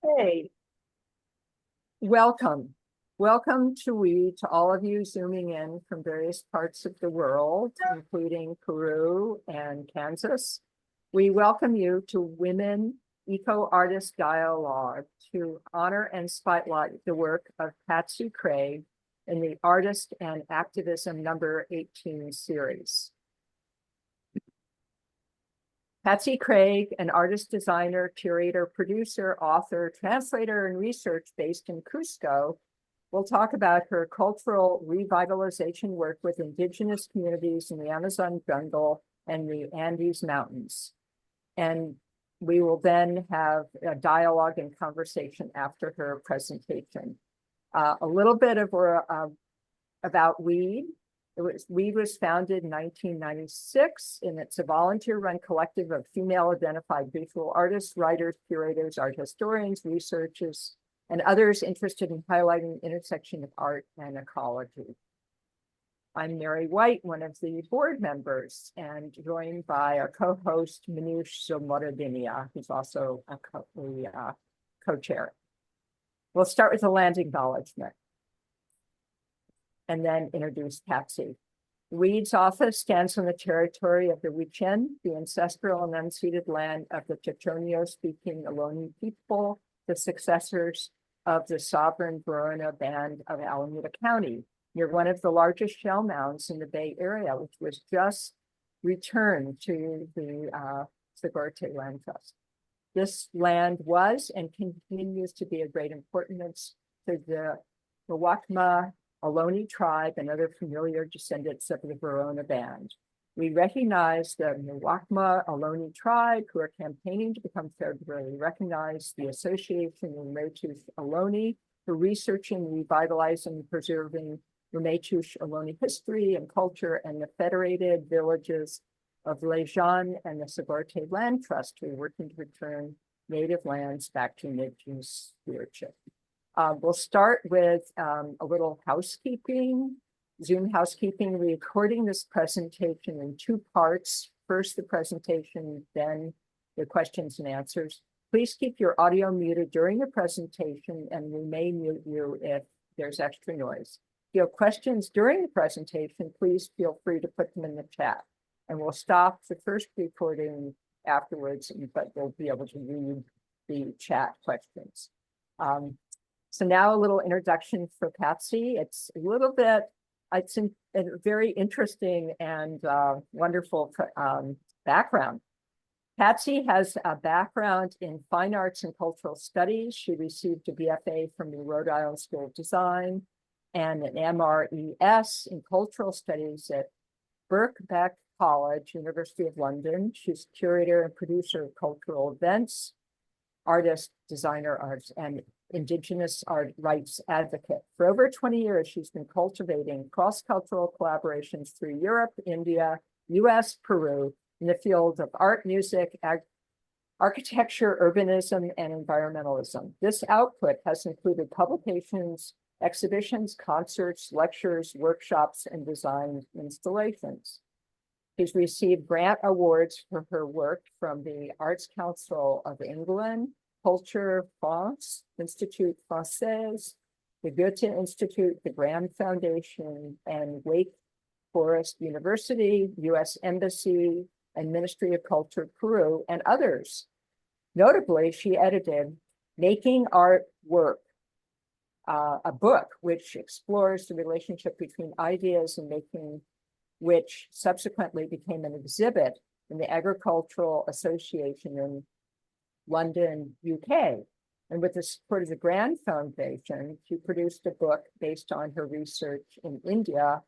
Hey, welcome. Welcome to WEAD, to all of you zooming in from various parts of the world, including Peru and Kansas. We welcome you to Women Eco-Artist Dialogue to honor and spotlight the work of Patsy Craig in the Artist and Activism No.18 series. Patsy Craig, an artist, designer, curator, producer, author, translator, and research based in Cusco, will talk about her cultural revitalization work with indigenous communities in the Amazon jungle and the Andes Mountains. And we will then have a dialogue and conversation after her presentation. A little bit of about WEAD. WEAD was founded in 1996, and it's a volunteer-run collective of female-identified visual artists, writers, curators, art historians, researchers, and others interested in highlighting the intersection of art and ecology. I'm Mary White, one of the board members, and joined by our co-host, Manoush Zomorodinia, who's also a co-chair. We'll start with a land acknowledgement and then introduce Patsy. WEAD's office stands on the territory of the Huichen, the ancestral and unceded land of the Chochenyo-speaking Ohlone people, the successors of the sovereign Verona Band of Alameda County, near one of the largest shell mounds in the Bay Area, which was just returned to the Sigorte Land Trust. This land was and continues to be of great importance to the Muwekma Ohlone tribe and other familiar descendants of the Verona Band. We recognize the Muwekma Ohlone tribe, who are campaigning to become federally recognized, the Association of Ramaytush Ohlone, for researching, revitalizing, and preserving Ramaytush Ohlone history and culture, and the Federated Villages of Lejeune and the Sigorte Land Trust, who are working to return native lands back to indigenous stewardship. We'll start with a little housekeeping, Zoom housekeeping, recording this presentation in two parts. First, the presentation, then the questions and answers. Please keep your audio muted during the presentation, and we may mute you if there's extra noise. If you have questions during the presentation, please feel free to put them in the chat. And we'll stop the first recording afterwards, but we'll be able to read the chat questions. So now a little introduction for Patsy. It's a little bit, it's a very interesting and wonderful background. Patsy has a background in fine arts and cultural studies. She received a BFA from the Rhode Island School of Design and an MRES in cultural studies at Birkbeck College, University of London. She's curator and producer of cultural events, artist, designer, arts, and Indigenous art rights advocate. For over 20 years, she's been cultivating cross-cultural collaborations through Europe, India, US, Peru, in the field of art, music, architecture, urbanism, and environmentalism. This output has included publications, exhibitions, concerts, lectures, workshops, and design installations. She's received grant awards for her work from the Arts Council of England, Culture France, Institut Français, the Goethe Institute, the Graham Foundation, and Wake Forest University, US Embassy, and Ministry of Culture Peru, and others. Notably, she edited Making Art Work, a book which explores the relationship between ideas and making, which subsequently became an exhibit in the Agricultural Association in London, UK. And with the support of the Grand Foundation, she produced a book based on her research in India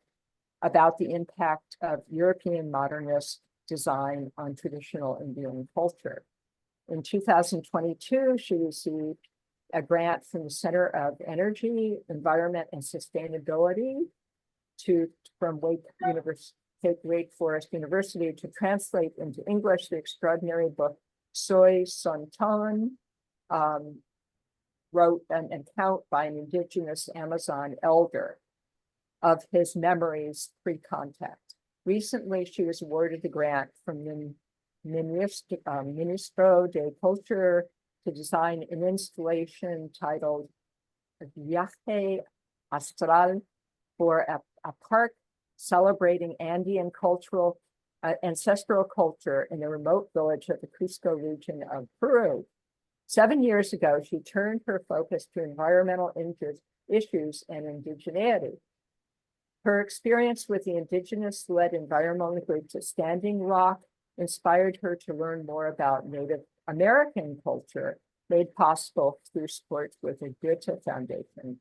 about the impact of European modernist design on traditional Indian culture. In 2022, she received a grant from the Center of Energy, Environment, and Sustainability from Wake Forest University to translate into English the extraordinary book Soy Sonton, wrote an account by an indigenous Amazon elder of his memories pre-contact. Recently, she was awarded the grant from the Ministro de Cultura to design an installation titled Viaje Astral for a park celebrating Andean ancestral culture in a remote village of the Cusco region of Peru. 7 years ago, she turned her focus to environmental issues and indigeneity. Her experience with the indigenous-led environmental groups at Standing Rock inspired her to learn more about Native American culture, made possible through support with the Goethe Foundation.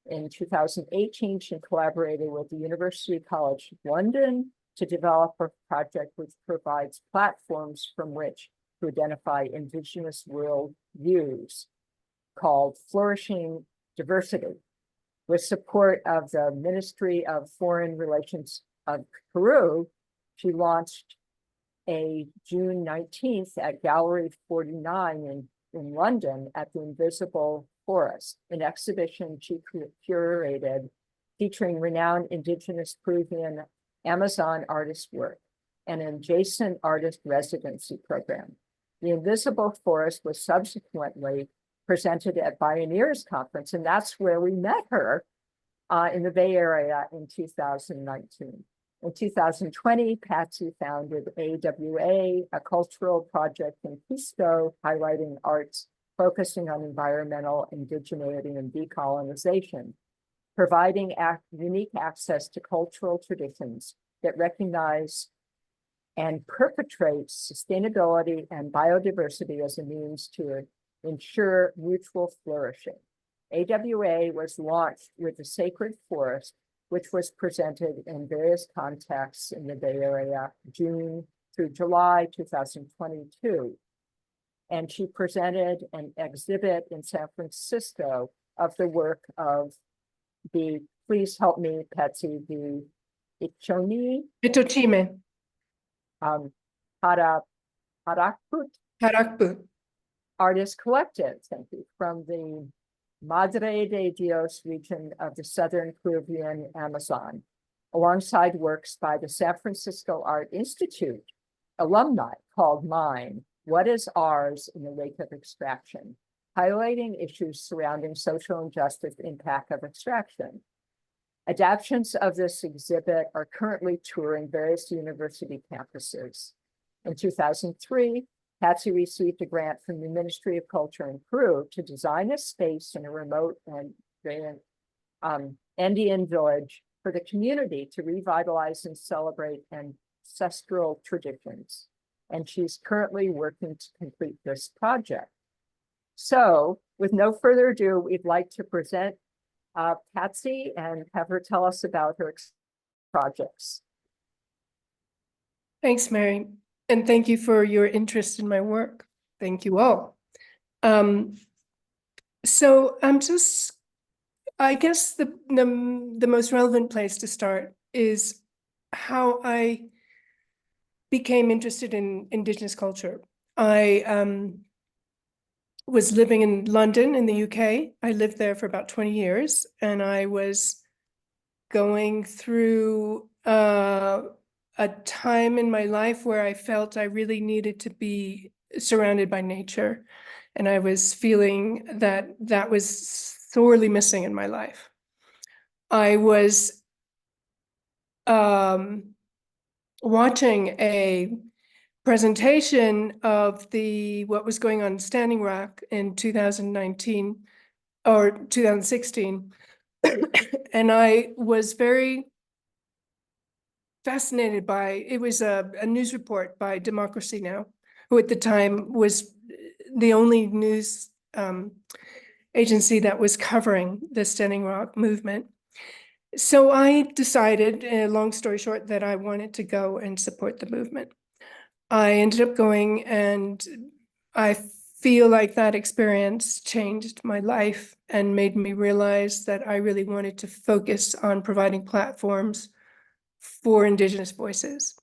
In 2018, she collaborated with the University College London to develop a project which provides platforms from which to identify indigenous world views called Flourishing Diversity. With support of the Ministry of Foreign Relations of Peru, she launched a June 19th at Gallery 49 in London at the Invisible Forest, an exhibition she curated featuring renowned indigenous Peruvian Amazon artist work and an adjacent artist residency program. The Invisible Forest was subsequently presented at Pioneers Conference, and that's where we met her in the Bay Area in 2019. In 2020, Patsy founded AWA, a cultural project in Cusco, highlighting arts focusing on environmental indigeneity and decolonization, providing unique access to cultural traditions that recognize and perpetrate sustainability and biodiversity as a means to ensure mutual flourishing. AWA was launched with the Sacred Forest, which was presented in various contexts in the Bay Area, June through July 2022. And she presented an exhibit in San Francisco of the work of please help me, Patsy, the Itochime. Harakput Harakput. Artist Collective, thank you, from the Madre de Dios region of the southern Peruvian Amazon, alongside works by the San Francisco Art Institute alumni called Mine, What is Ours in the Wake of Extraction, highlighting issues surrounding social injustice impact of extraction. Adaptions of this exhibit are currently touring various university campuses. In 2003, Patsy received a grant from the Ministry of Culture in Peru to design a space in a remote and Andean village for the community to revitalize and celebrate ancestral traditions. And she's currently working to complete this project. So, with no further ado, we'd like to present Patsy and have her tell us about her projects. Thanks, Mary. And thank you for your interest in my work. Thank you all. So I guess the most relevant place to start is how I became interested in Indigenous culture. I was living in London in the UK. I lived there for about 20 years, and I was going through a time in my life where I felt I really needed to be surrounded by nature. And I was feeling that that was sorely missing in my life. I was watching a presentation of what was going on in Standing Rock in 2019 or 2016. And I was very fascinated by, it was a news report by Democracy Now!, who at the time was the only news agency that was covering the Standing Rock movement. So I decided, long story short, that I wanted to go and support the movement. I ended up going, and I feel like that experience changed my life and made me realize that I really wanted to focus on providing platforms for Indigenous voices.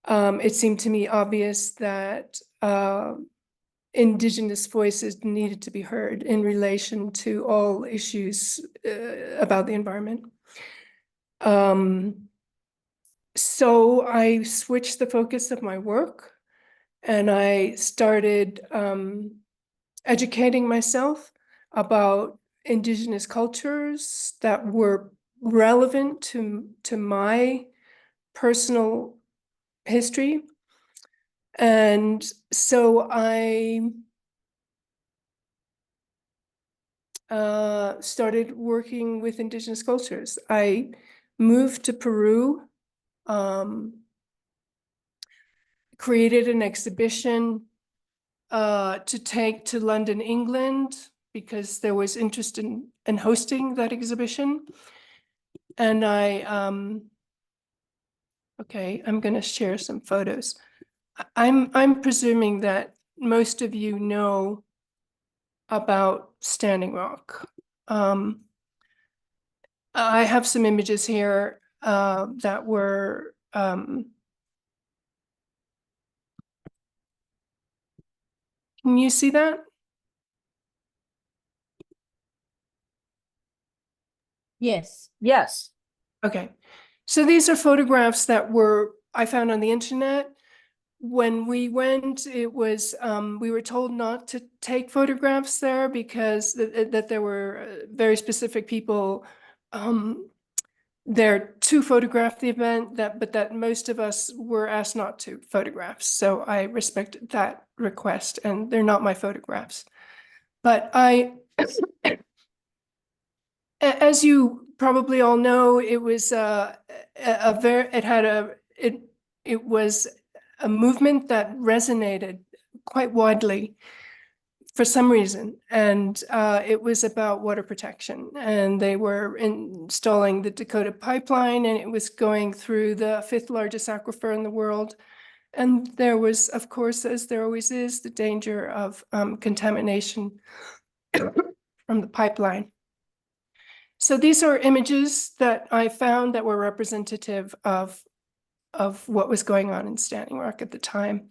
It seemed to me obvious that Indigenous voices needed to be heard in relation to all issues about the environment. So I switched the focus of my work, and I started educating myself about indigenous cultures that were relevant to my personal history. And so I started working with indigenous cultures. I moved to Peru, created an exhibition to take to London, England, because there was interest in hosting that exhibition. And okay, I'm going to share some photos. I'm presuming that most of you know about Standing Rock. I have some images here that were can you see that? Yes. Yes. Okay. So these are photographs that I found on the internet. When we went, it was we were told not to take photographs there because that there were very specific people there to photograph the event, but that most of us were asked not to photograph. So I respected that request, and they're not my photographs. But as you probably all know, it was it was a movement that resonated quite widely for some reason, and it was about water protection. And they were installing the Dakota pipeline, and it was going through the 5th largest aquifer in the world. And there was, of course, as there always is, the danger of contamination from the pipeline. So these are images that I found that were representative of what was going on in Standing Rock at the time.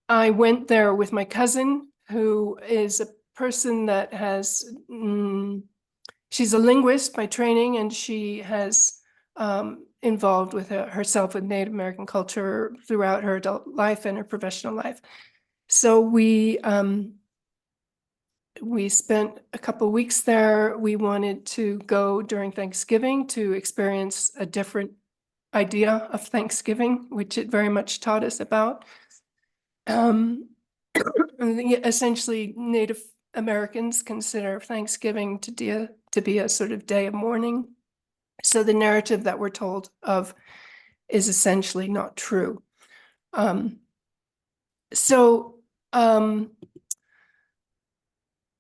I went there with my cousin, who is a person that has, she's a linguist by training, and she has involved with herself with Native American culture throughout her adult life and her professional life. So we spent a couple weeks there. We wanted to go during Thanksgiving to experience a different idea of Thanksgiving, which it very much taught us about. Essentially, Native Americans consider Thanksgiving to be a sort of day of mourning. So the narrative that we're told of is essentially not true.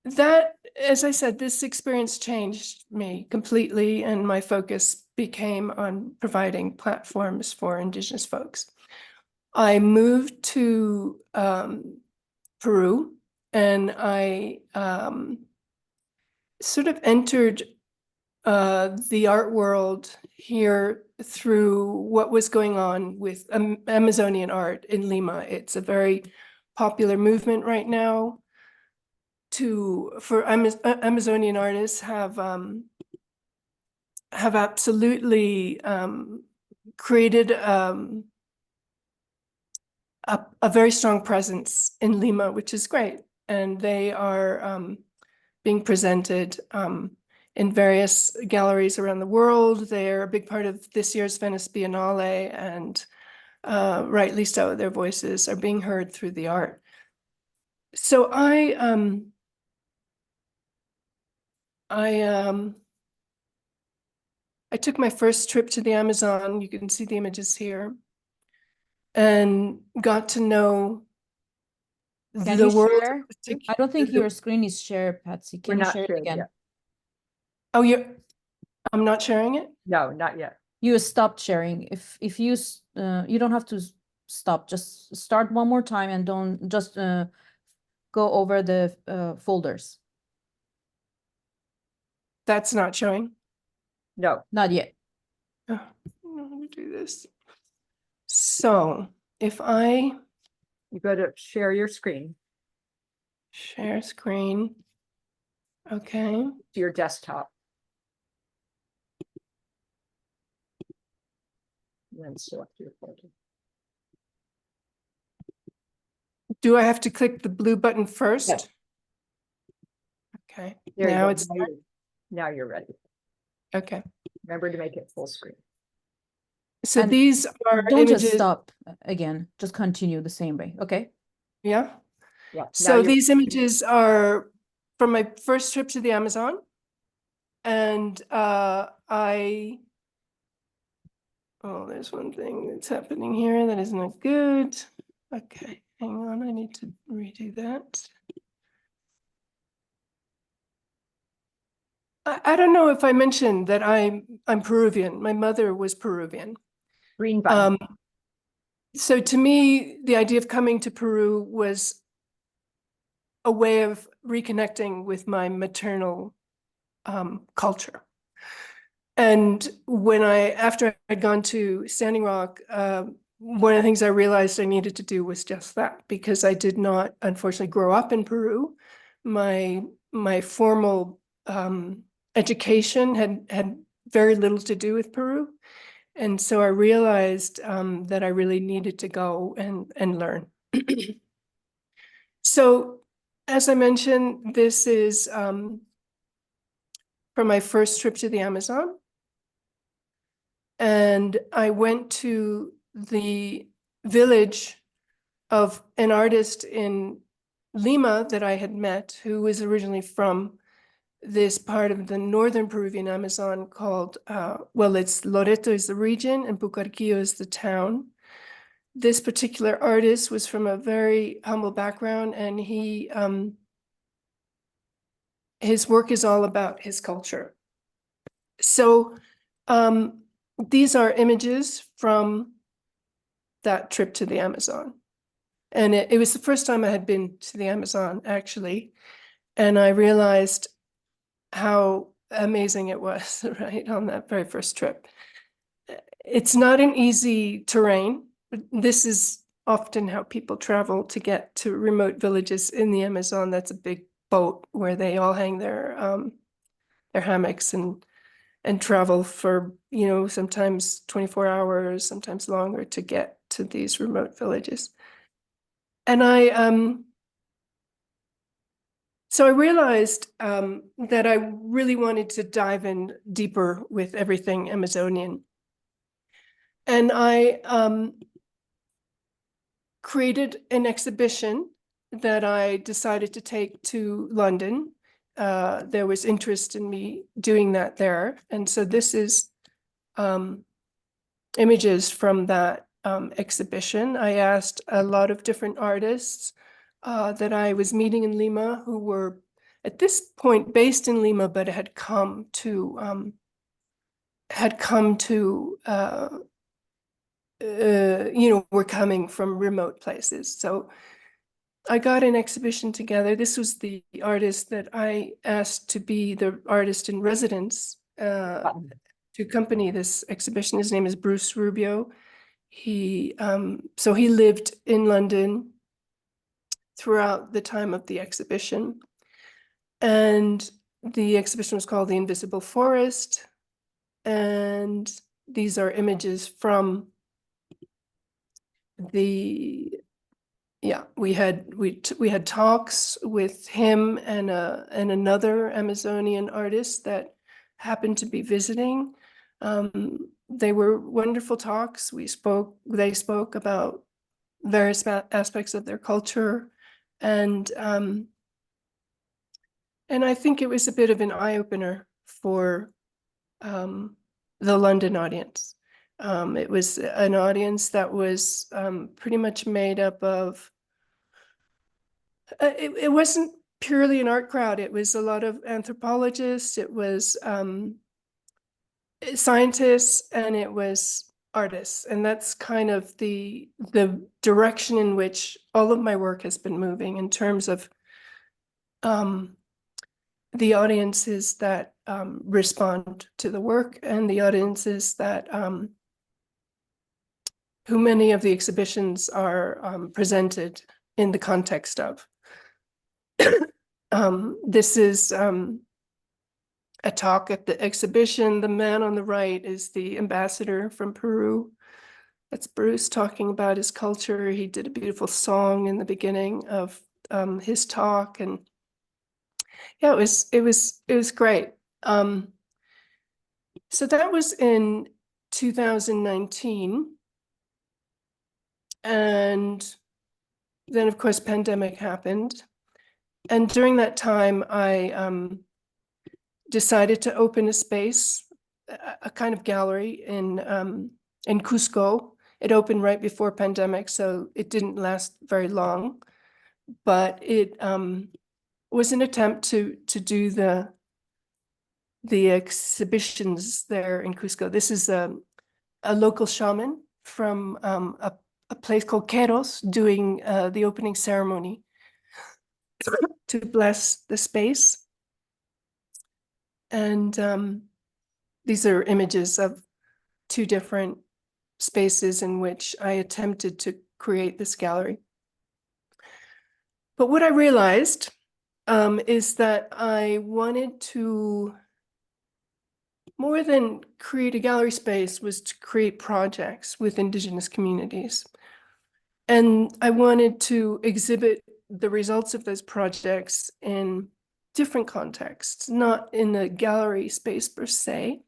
That, as I said, this experience changed me completely, and my focus became on providing platforms for Indigenous folks. I moved to Peru, and I sort of entered the art world here through what was going on with Amazonian art in Lima. It's a very popular movement right now for Amazonian artists have absolutely created a very strong presence in Lima, which is great. And they are being presented in various galleries around the world. They're a big part of this year's Venice Biennale, and rightly so, their voices are being heard through the art. So I took my first trip to the Amazon. You can see the images here, and got to know Can the you world. share? I don't think your screen is shared, Patsy. Can We're you not share it shared again? yet. Oh, I'm not sharing it? No, not yet. You stopped sharing. If you you don't have to stop. Just start one more time and don't just go over the folders. That's not showing. No. Not yet. Oh, let me do this. So if I You go to share your screen share screen, okay. to your desktop. And then select your folder. Do I have to click the blue button first? Yes. Okay, There you now go. it's, Now you're ready. okay. Remember to make it full screen. So And these are Don't just images, stop again, just continue the same way, okay? yeah? Yeah. Now So you're, these images are from my first trip to the Amazon. And oh, there's one thing that's happening here that is not good. Okay, hang on, I need to redo that. I don't know if I mentioned that I'm Peruvian. My mother was Peruvian. green button. So to me, the idea of coming to Peru was a way of reconnecting with my maternal culture. And after I'd gone to Standing Rock, one of the things I realized I needed to do was just that, because I did not, unfortunately, grow up in Peru. My formal education had very little to do with Peru. And so I realized that I really needed to go and learn. So, as I mentioned, this is from my first trip to the Amazon. And I went to the village of an artist in Lima that I had met, who was originally from this part of the northern Peruvian Amazon called, well, it's Loreto is the region and Pucarquillo is the town. This particular artist was from a very humble background, and his work is all about his culture. So these are images from that trip to the Amazon. And it was the first time I had been to the Amazon, actually. And I realized how amazing it was, right, on that very first trip. It's not an easy terrain. This is often how people travel to get to remote villages in the Amazon. That's a big boat where they all hang their hammocks and travel for, sometimes 24 hours, sometimes longer to get to these remote villages. And so I realized that I really wanted to dive in deeper with everything Amazonian. And I created an exhibition that I decided to take to London. There was interest in me doing that there. And so this is images from that exhibition. I asked a lot of different artists that I was meeting in Lima, who were at this point based in Lima, but had come to were coming from remote places. So I got an exhibition together. This was the artist that I asked to be the artist in residence to accompany this exhibition. His name is Bruce Rubio. So he lived in London throughout the time of the exhibition. And the exhibition was called The Invisible Forest. And these are images from we had talks with him and another Amazonian artist that happened to be visiting. They were wonderful talks. They spoke about various aspects of their culture, and I think it was a bit of an eye-opener for the London audience. It was an audience that was pretty much made up of, it wasn't purely an art crowd. It was a lot of anthropologists, it was scientists, and it was artists. And that's kind of the direction in which all of my work has been moving, in terms of the audiences that respond to the work, and the audiences that who many of the exhibitions are presented in the context of. This is a talk at the exhibition. The man on the right is the ambassador from Peru. That's Bruce talking about his culture. He did a beautiful song in the beginning of his talk, and yeah, it was great. So that was in 2019, and then of course pandemic happened, and during that time I decided to open a space, a kind of gallery in Cusco. It opened right before pandemic, so it didn't last very long, but it was an attempt to do the exhibitions there in Cusco. This is a local shaman from a place called Queros doing the opening ceremony to bless the space. And these are images of two different spaces in which I attempted to create this gallery. But what I realized is that I wanted to, more than create a gallery space, was to create projects with Indigenous communities. And I wanted to exhibit the results of those projects in different contexts, not in a gallery space per se.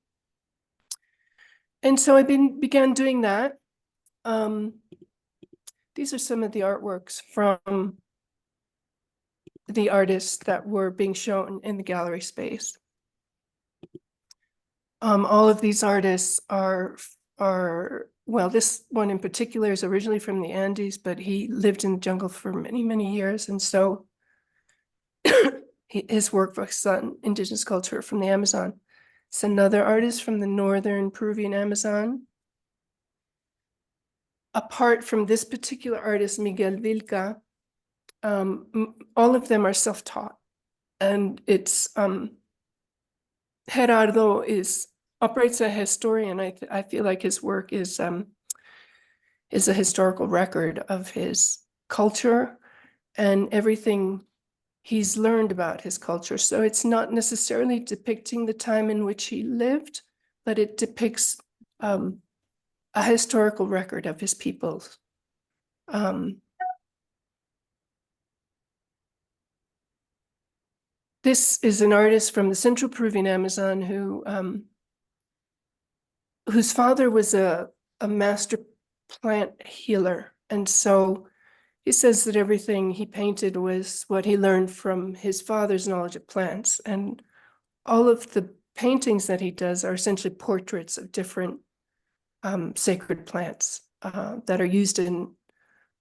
And so I began doing that. These are some of the artworks from the artists that were being shown in the gallery space. All of these artists are, well, this one in particular is originally from the Andes, but he lived in the jungle for many, many years. And so his work focused on indigenous culture from the Amazon. It's another artist from the northern Peruvian Amazon. Apart from this particular artist, Miguel Vilca, all of them are self-taught. And it's Gerardo operates a historian. I feel like his work is a historical record of his culture and everything he's learned about his culture. So it's not necessarily depicting the time in which he lived, but it depicts a historical record of his peoples. This is an artist from the central Peruvian Amazon whose father was a master plant healer. And so he says that everything he painted was what he learned from his father's knowledge of plants. And all of the paintings that he does are essentially portraits of different sacred plants that are used in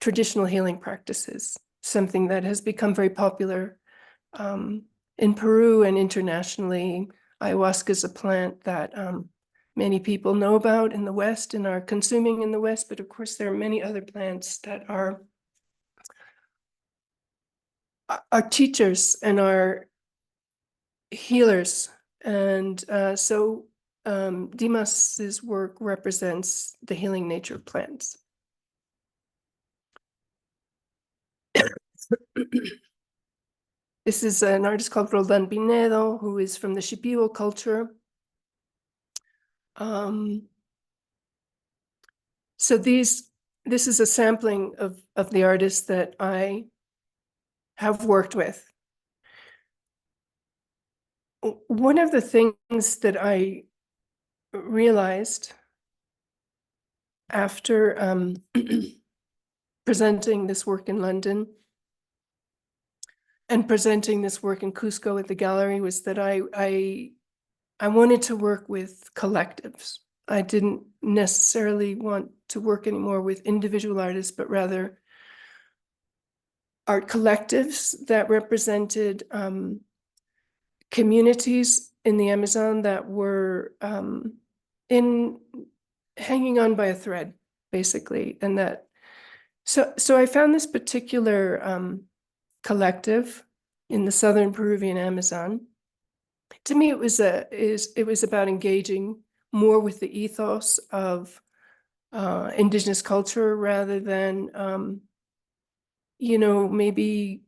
traditional healing practices, something that has become very popular in Peru and internationally. Ayahuasca is a plant that many people know about in the West and are consuming in the West, but of course there are many other plants that are teachers and are healers. And so Dimas's work represents the healing nature of plants. This is an artist called Roldan Pinedo, who is from the Shipibo culture. So this is a sampling of the artists that I have worked with. One of the things that I realized after presenting this work in London and presenting this work in Cusco at the gallery was that I wanted to work with collectives. I didn't necessarily want to work anymore with individual artists, but rather art collectives that represented communities in the Amazon that were hanging on by a thread, basically. And that, so I found this particular collective in the southern Peruvian Amazon. To me, it was about engaging more with the ethos of indigenous culture rather than maybe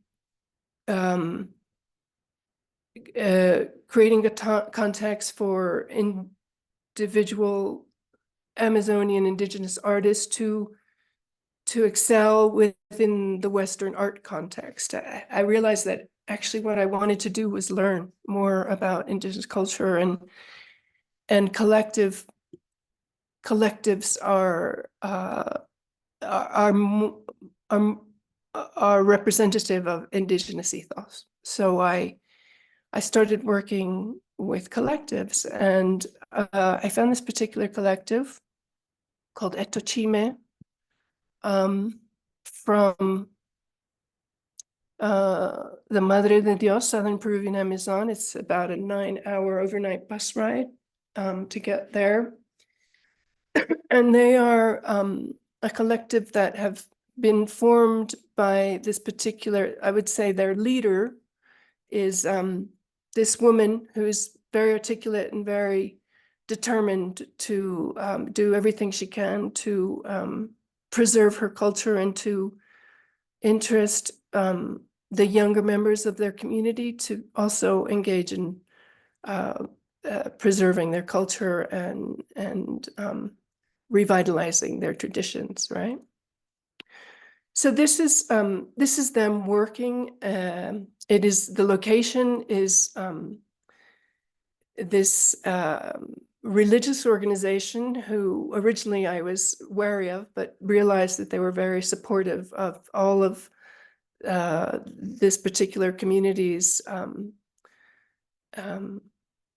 creating a context for individual Amazonian indigenous artists to excel within the Western art context. I realized that actually what I wanted to do was learn more about indigenous culture, and collectives are representative of indigenous ethos. So I started working with collectives, and I found this particular collective called Etochime, from the Madre de Dios, Southern Peruvian Amazon. It's about a 9-hour overnight bus ride to get there. And they are a collective that have been formed by this particular, I would say their leader is this woman who is very articulate and very determined to do everything she can to preserve her culture and to interest the younger members of their community to also engage in preserving their culture and revitalizing their traditions, right? So this is them working. It is, the location is this religious organization who originally I was wary of, but realized that they were very supportive of all of this particular community's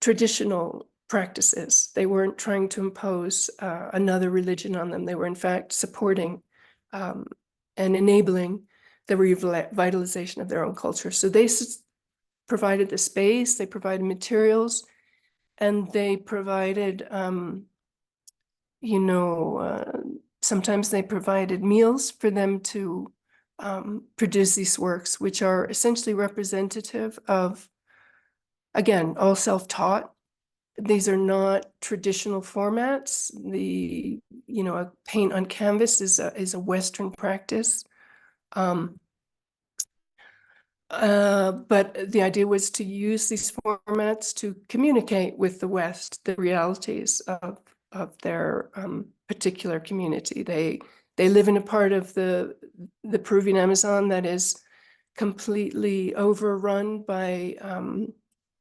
traditional practices. They weren't trying to impose another religion on them. They were in fact supporting and enabling the revitalization of their own culture. So they provided the space, they provided materials, and they provided, sometimes they provided meals for them to produce these works, which are essentially representative of, again, all self-taught. These are not traditional formats. A paint on canvas is a Western practice. But the idea was to use these formats to communicate with the West the realities of their particular community. They live in a part of the Peruvian Amazon that is completely overrun by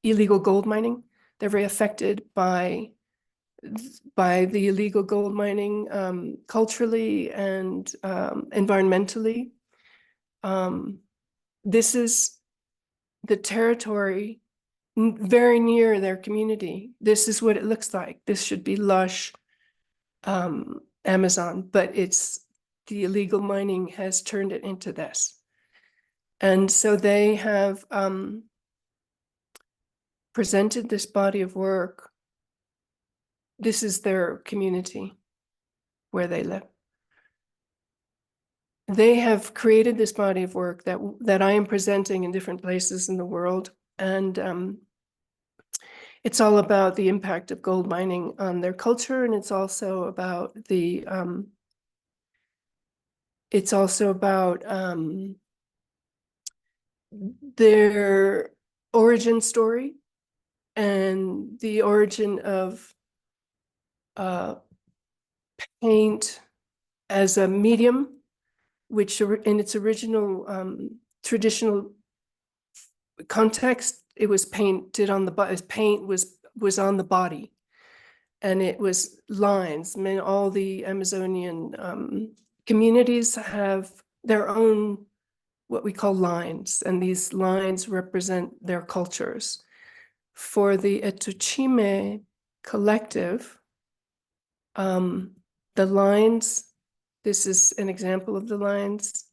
illegal gold mining. They're very affected by the illegal gold mining culturally and environmentally. This is the territory very near their community. This is what it looks like. This should be lush Amazon, but the illegal mining has turned it into this. And so they have presented this body of work. This is their community where they live. They have created this body of work that I am presenting in different places in the world. And it's all about the impact of gold mining on their culture. And it's also about their origin story and the origin of paint as a medium, which in its original traditional context, it was painted on the body. Paint was on the body, and it was lines. I mean, all the Amazonian communities have their own what we call lines, and these lines represent their cultures. For the Etochime collective, the lines, this is an example of the lines,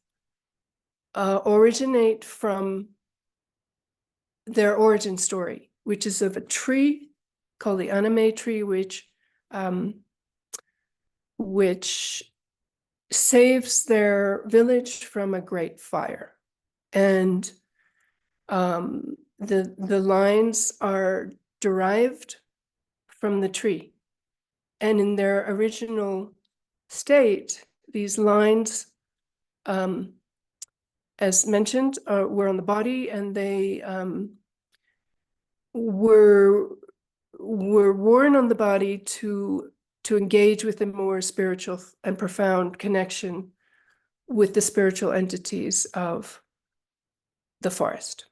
originate from their origin story, which is of a tree called the anime tree, which saves their village from a great fire. And the lines are derived from the tree. And in their original state, these lines, as mentioned, were on the body, and they were worn on the body to to engage with a more spiritual and profound connection with the spiritual entities of the forest.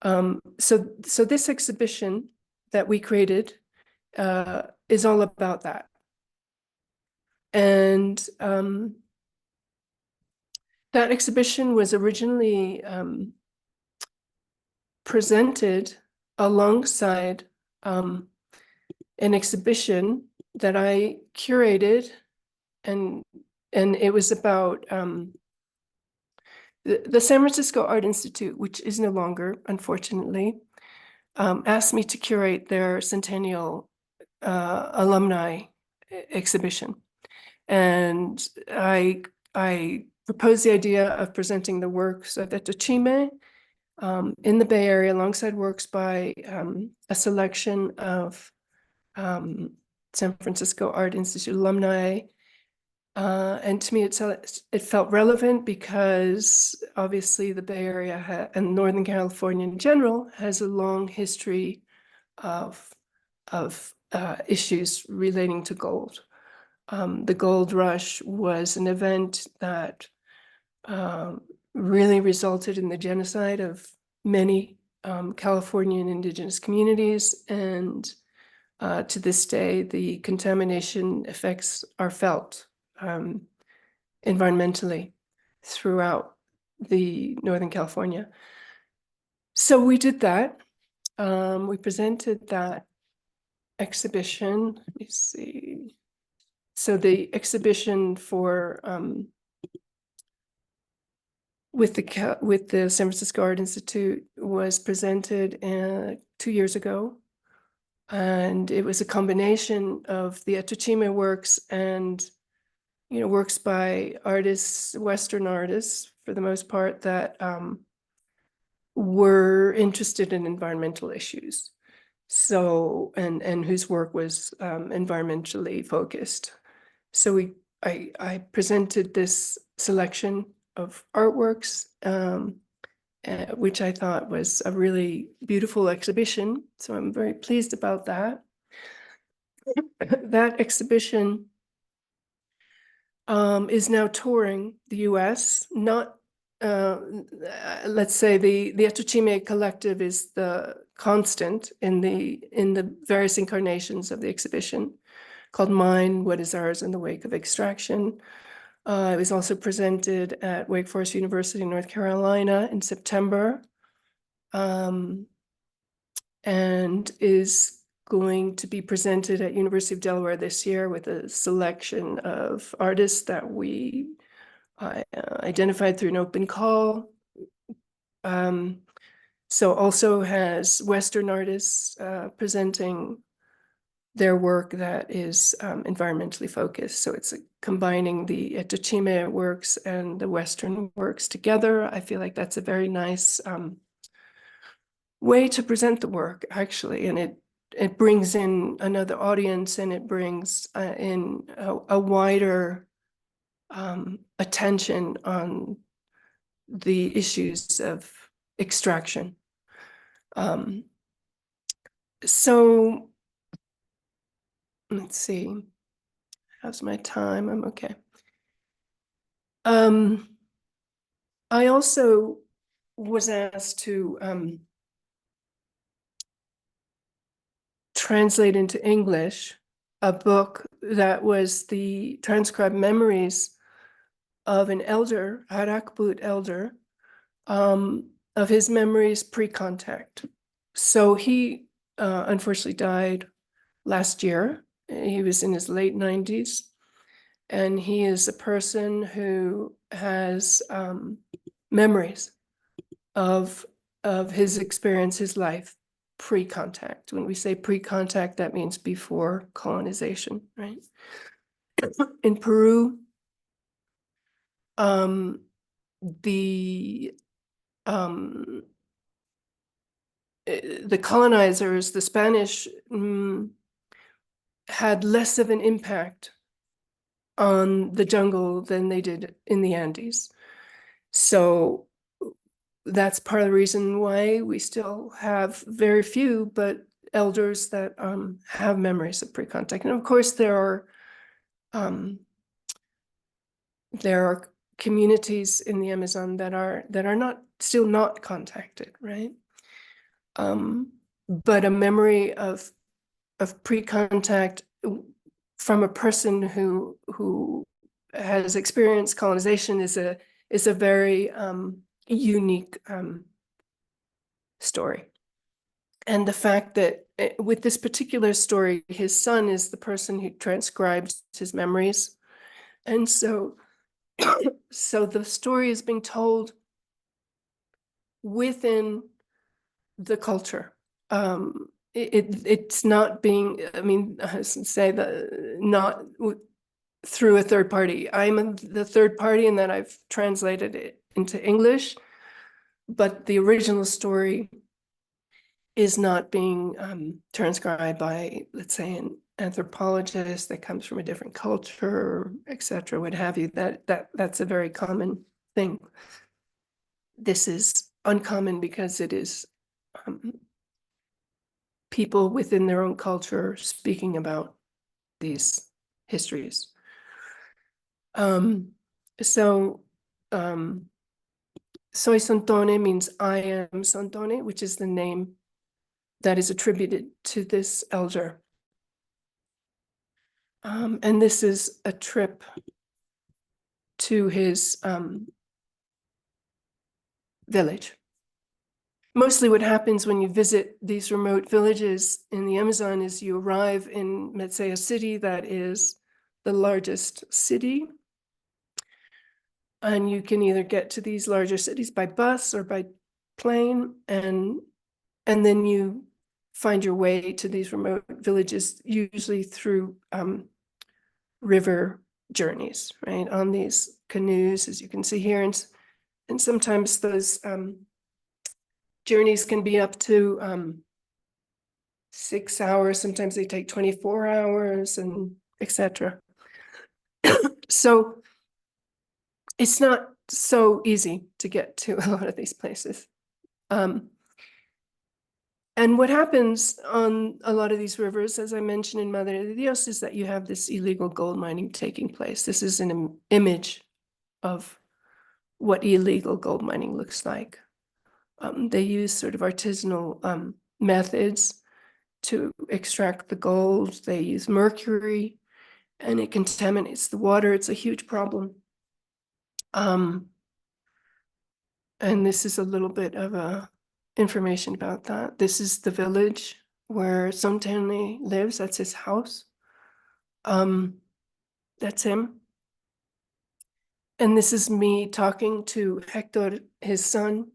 So this exhibition that we created is all about that. And that exhibition was originally presented alongside an exhibition that I curated, and it was about the San Francisco Art Institute, which is no longer, unfortunately, asked me to curate their centennial alumni exhibition. And I proposed the idea of presenting the works of Etochime in the Bay Area alongside works by a selection of San Francisco Art Institute alumni. And to me, it felt relevant because obviously the Bay Area and Northern California in general has a long history of issues relating to gold. The gold rush was an event that really resulted in the genocide of many Californian indigenous communities, and to this day, the contamination effects are felt environmentally throughout the Northern California. So we did that. We presented that exhibition. Let me see. So the exhibition for with the San Francisco Art Institute was presented 2 years ago. And it was a combination of the Etochime works and, you know, works by artists, Western artists, for the most part, that were interested in environmental issues. So, and whose work was environmentally focused. So I presented this selection of artworks, which I thought was a really beautiful exhibition. So I'm very pleased about that. That exhibition is now touring the US. Not, let's say the Etochime Collective is the constant in the various incarnations of the exhibition, called Mine, What Is Ours in the Wake of Extraction. It was also presented at Wake Forest University in North Carolina in September, and is going to be presented at University of Delaware this year with a selection of artists that we identified through an open call. So also has Western artists presenting their work that is environmentally focused. So it's combining the Etochime works and the Western works together. I feel like that's a very nice way to present the work, actually. And it brings in another audience, and it brings in a wider attention on the issues of extraction. So let's see, how's my time? I'm okay. I also was asked to translate into English a book that was the transcribed memories of an elder, Harakput elder, of his memories pre-contact. So he unfortunately died last year. He was in his late 90s, and he is a person who has memories of his experience, his life pre-contact. When we say pre-contact, that means before colonization, right? In Peru, the colonizers, the Spanish, had less of an impact on the jungle than they did in the Andes. So that's part of the reason why we still have very few, but elders that have memories of pre-contact. And of course, there are communities in the Amazon that are not still not contacted, right? But a memory of pre-contact from a person who has experienced colonization is a very unique story. And the fact that with this particular story, his son is the person who transcribes his memories. And so, so the story is being told within the culture. It's not being, I mean, I say that not through a third party. I'm the third party in that I've translated it into English, but the original story is not being transcribed by, let's say, an anthropologist that comes from a different culture, et cetera, what have you. That's a very common thing. This is uncommon because it is people within their own culture speaking about these histories. So Soy Santone means I am Santone, which is the name that is attributed to this elder. And this is a trip to his village. Mostly what happens when you visit these remote villages in the Amazon is you arrive in, let's say, a city that is the largest city. And you can either get to these larger cities by bus or by plane, and then you find your way to these remote villages, usually through river journeys, right? On these canoes, as you can see here. And sometimes those journeys can be up to 6 hours. Sometimes they take 24 hours and etc. So it's not so easy to get to a lot of these places. And what happens on a lot of these rivers, as I mentioned in Madre de Dios, is that you have this illegal gold mining taking place. This is an image of what illegal gold mining looks like. They use sort of artisanal methods to extract the gold. They use mercury, and it contaminates the water. It's a huge problem. And this is a little bit of information about that. This is the village where Santone lives. That's his house. That's him. And this is me talking to Hector, his son,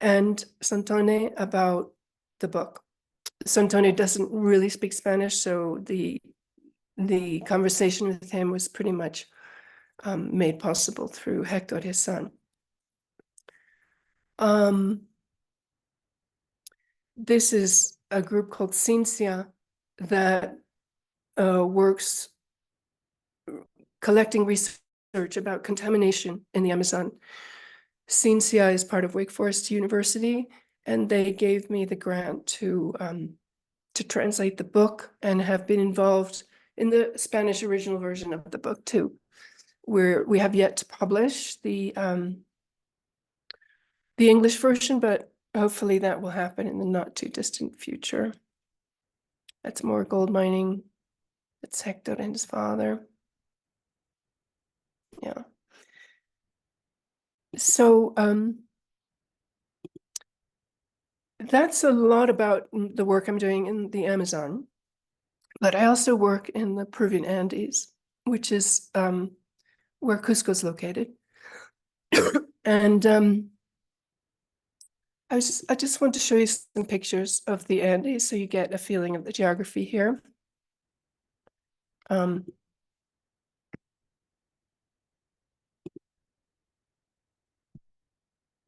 and Santone about the book. Santone doesn't really speak Spanish, so the conversation with him was pretty much made possible through Hector, his son. This is a group called Cincia that works collecting research about contamination in the Amazon. Cincia is part of Wake Forest University, and they gave me the grant to translate the book and have been involved in the Spanish original version of the book too. We have yet to publish the English version, but hopefully that will happen in the not too distant future. That's more gold mining. It's Hector and his father. Yeah. So that's a lot about the work I'm doing in the Amazon, but I also work in the Peruvian Andes, which is where Cusco is located. And I just want to show you some pictures of the Andes so you get a feeling of the geography here.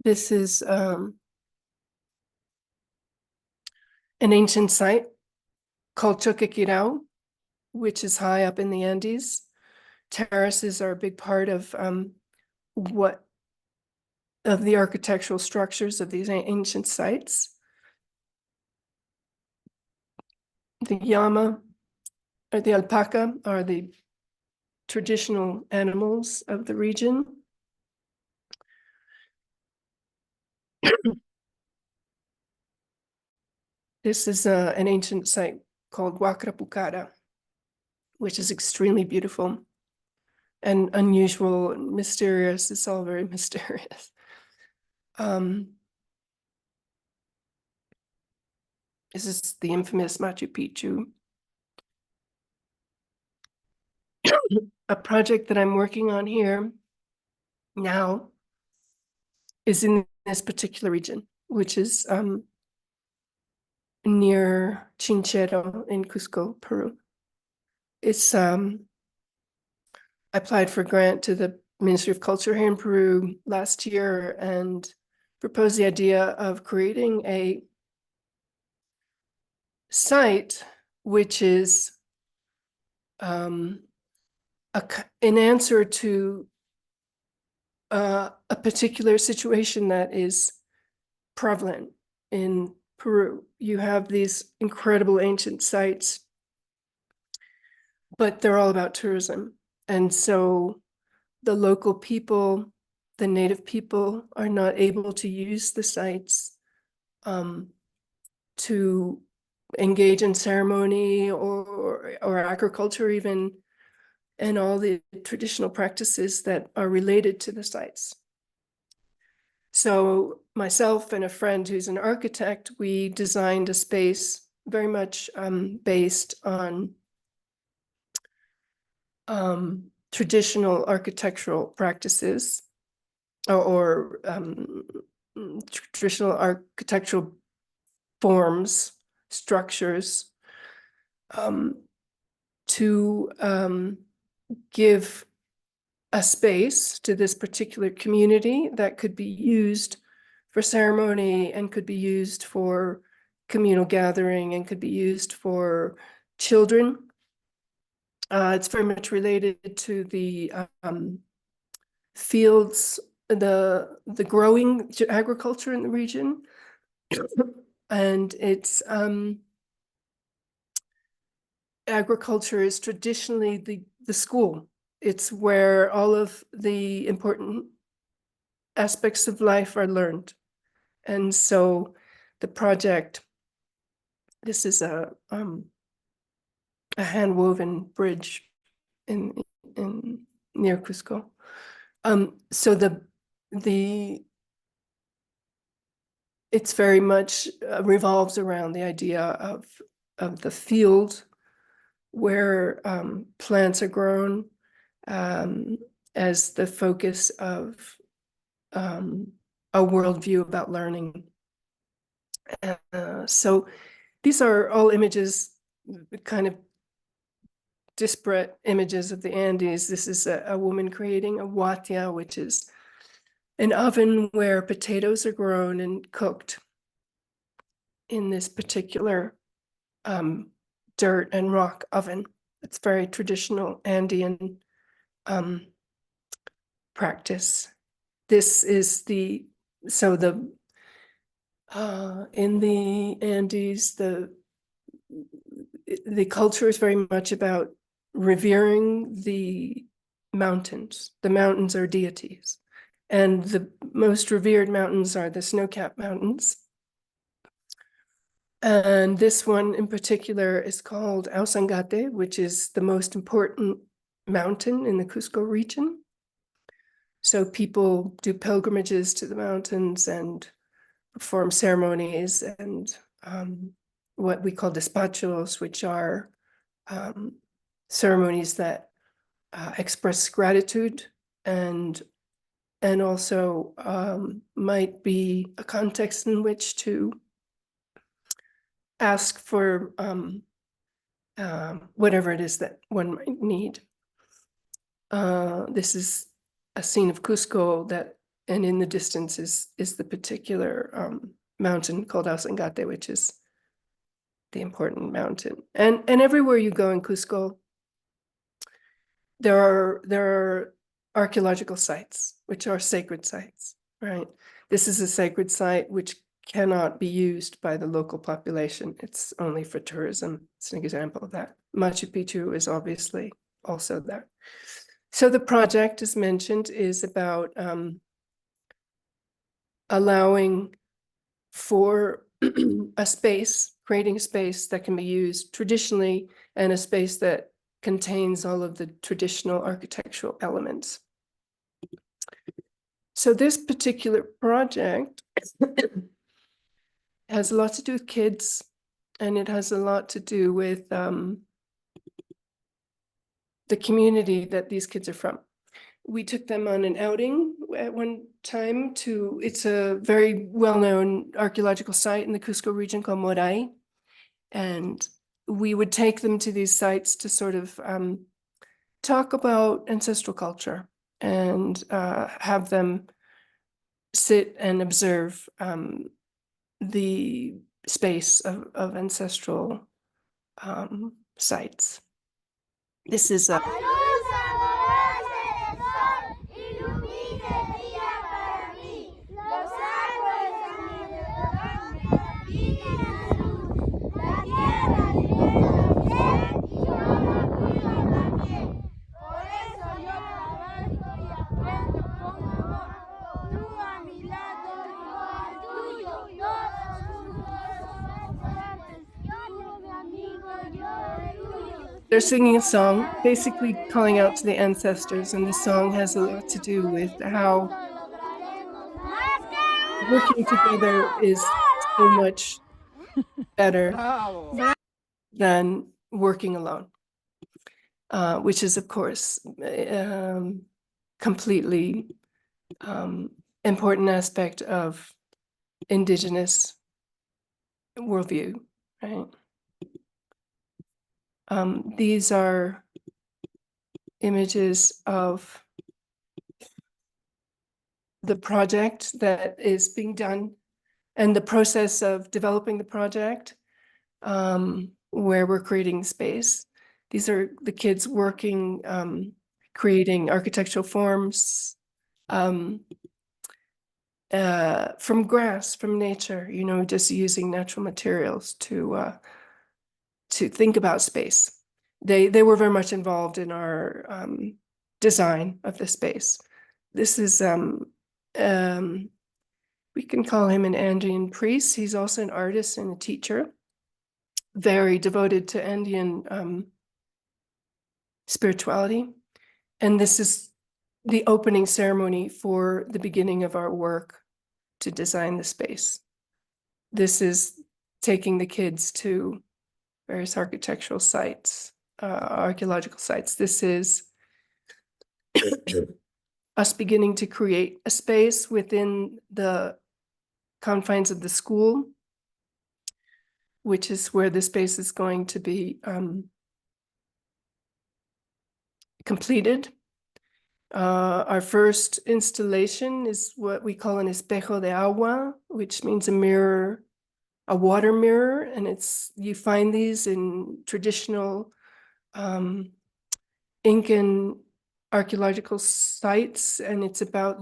This is an ancient site called Choquequirao, which is high up in the Andes. Terraces are a big part of the architectural structures of these ancient sites. the llama or the alpaca are the traditional animals of the region. This is an ancient site called Huacrapucara, which is extremely beautiful and unusual and mysterious. It's all very mysterious. This is the infamous Machu Picchu. A project that I'm working on here now is in this particular region, which is near Chinchero in Cusco, Peru. It's I applied for a grant to the Ministry of Culture here in Peru last year and proposed the idea of creating a site which is an answer to a particular situation that is prevalent in Peru. You have these incredible ancient sites, but they're all about tourism. And so the local people, the native people, are not able to use the sites to engage in ceremony or agriculture even, and all the traditional practices that are related to the sites. So myself and a friend who's an architect, we designed a space very much based on traditional architectural practices or traditional architectural forms, structures, to give a space to this particular community that could be used for ceremony and could be used for communal gathering and could be used for children. It's very much related to the fields, the growing agriculture in the region. And it's agriculture is traditionally the school. It's where all of the important aspects of life are learned. And so the project, this is a hand-woven bridge in near Cusco. So it's very much revolves around the idea of the field where plants are grown as the focus of a worldview about learning. So these are all images, kind of disparate images of the Andes. This is a woman creating a huatia, which is an oven where potatoes are grown and cooked in this particular dirt and rock oven. It's very traditional Andean practice. This is in the Andes, the culture is very much about revering the mountains. The mountains are deities. And the most revered mountains are the snow-capped mountains. And this one in particular is called Ausangate, which is the most important mountain in the Cusco region. So people do pilgrimages to the mountains and perform ceremonies and what we call despachos, which are ceremonies that express gratitude and also might be a context in which to ask for whatever it is that one might need. This is a scene of Cusco and in the distance is the particular mountain called Ausangate, which is the important mountain. And everywhere you go in Cusco, there are archaeological sites, which are sacred sites, right? This is a sacred site which cannot be used by the local population. It's only for tourism. It's an example of that. Machu Picchu is obviously also that. So the project, as mentioned, is about allowing for a space, creating a space that can be used traditionally, and a space that contains all of the traditional architectural elements. So this particular project has a lot to do with kids, and it has a lot to do with the community that these kids are from. We took them on an outing at one time to, it's a very well-known archaeological site in the Cusco region called Morai. And we would take them to these sites to sort of talk about ancestral culture and have them sit and observe the space of ancestral sites. This is a they're singing a song, basically calling out to the ancestors, and the song has a lot to do with how working together is so much better than working alone, which is, of course, completely important aspect of Indigenous worldview, right? These are images of the project that is being done and the process of developing the project, where we're creating space. These are the kids working, creating architectural forms from grass, from nature, you know, just using natural materials to think about space. They were very much involved in our design of the space. This is we can call him an Andean priest. He's also an artist and a teacher, very devoted to Andean spirituality. And this is the opening ceremony for the beginning of our work to design the space. This is taking the kids to various architectural sites, archaeological sites. This is us beginning to create a space within the confines of the school, which is where the space is going to be completed. Our first installation is what we call an espejo de agua, which means a mirror, a water mirror, and you find these in traditional Incan archaeological sites, and it's about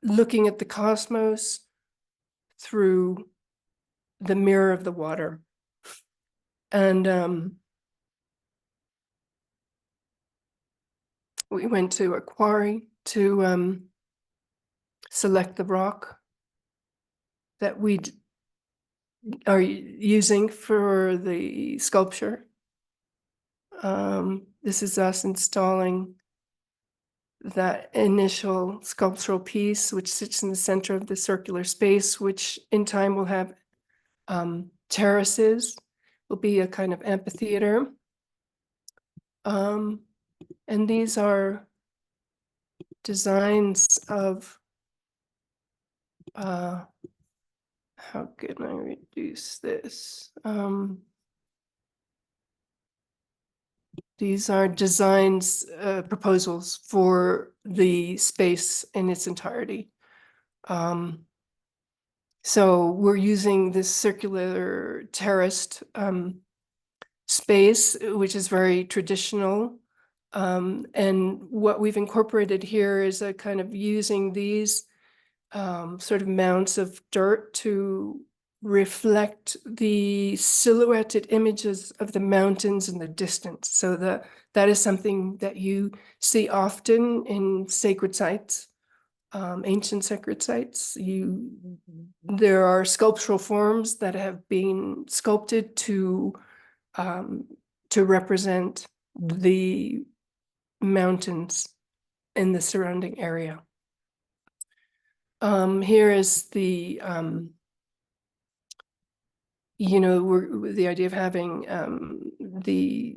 looking at the cosmos through the mirror of the water. And we went to a quarry to select the rock that we are using for the sculpture. This is us installing that initial sculptural piece, which sits in the center of the circular space, which in time will have terraces, will be a kind of amphitheater. And these are designs of, how can I reduce this? These are designs, proposals for the space in its entirety. So we're using this circular terraced space, which is very traditional. And what we've incorporated here is a kind of using these sort of mounds of dirt to reflect the silhouetted images of the mountains in the distance. So that is something that you see often in sacred sites, ancient sacred sites. There are sculptural forms that have been sculpted to represent the mountains in the surrounding area. Here is the the idea of having the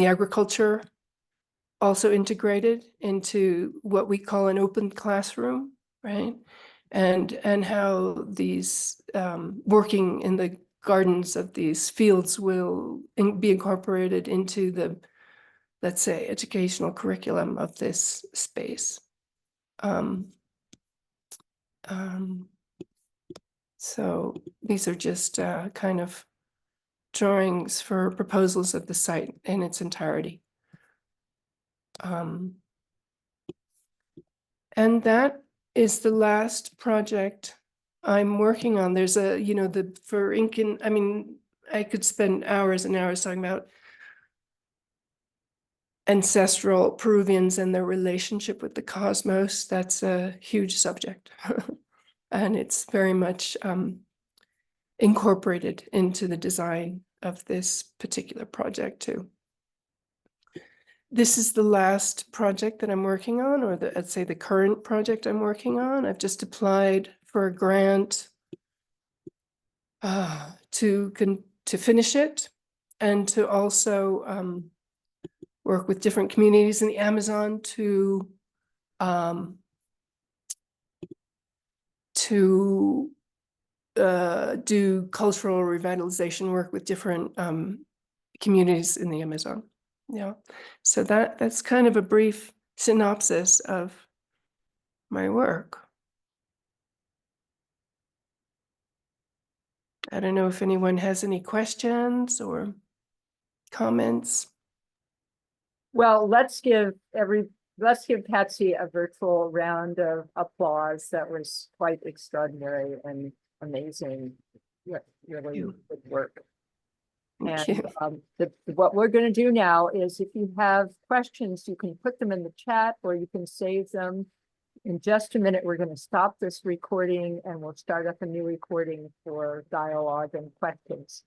agriculture also integrated into what we call an open classroom, right? And how these working in the gardens of these fields will be incorporated into the, let's say, educational curriculum of this space. So these are just kind of drawings for proposals of the site in its entirety. And that is the last project I'm working on. There's for Incan, I mean, I could spend hours and hours talking about ancestral Peruvians and their relationship with the cosmos. That's a huge subject. And it's very much incorporated into the design of this particular project too. This is the last project that I'm working on, or let's say the current project I'm working on. I've just applied for a grant to finish it, and to also work with different communities in the Amazon to do cultural revitalization work with different communities in the Amazon. Yeah, so that's kind of a brief synopsis of my work. I don't know if anyone has any questions or comments. Well, let's give Patsy a virtual round of applause. That was quite extraordinary and amazing. Really good work. Thank And you. what we're going to do now is, if you have questions, you can put them in the chat or you can save them. In just a minute, we're going to stop this recording and we'll start up a new recording for dialogue and questions.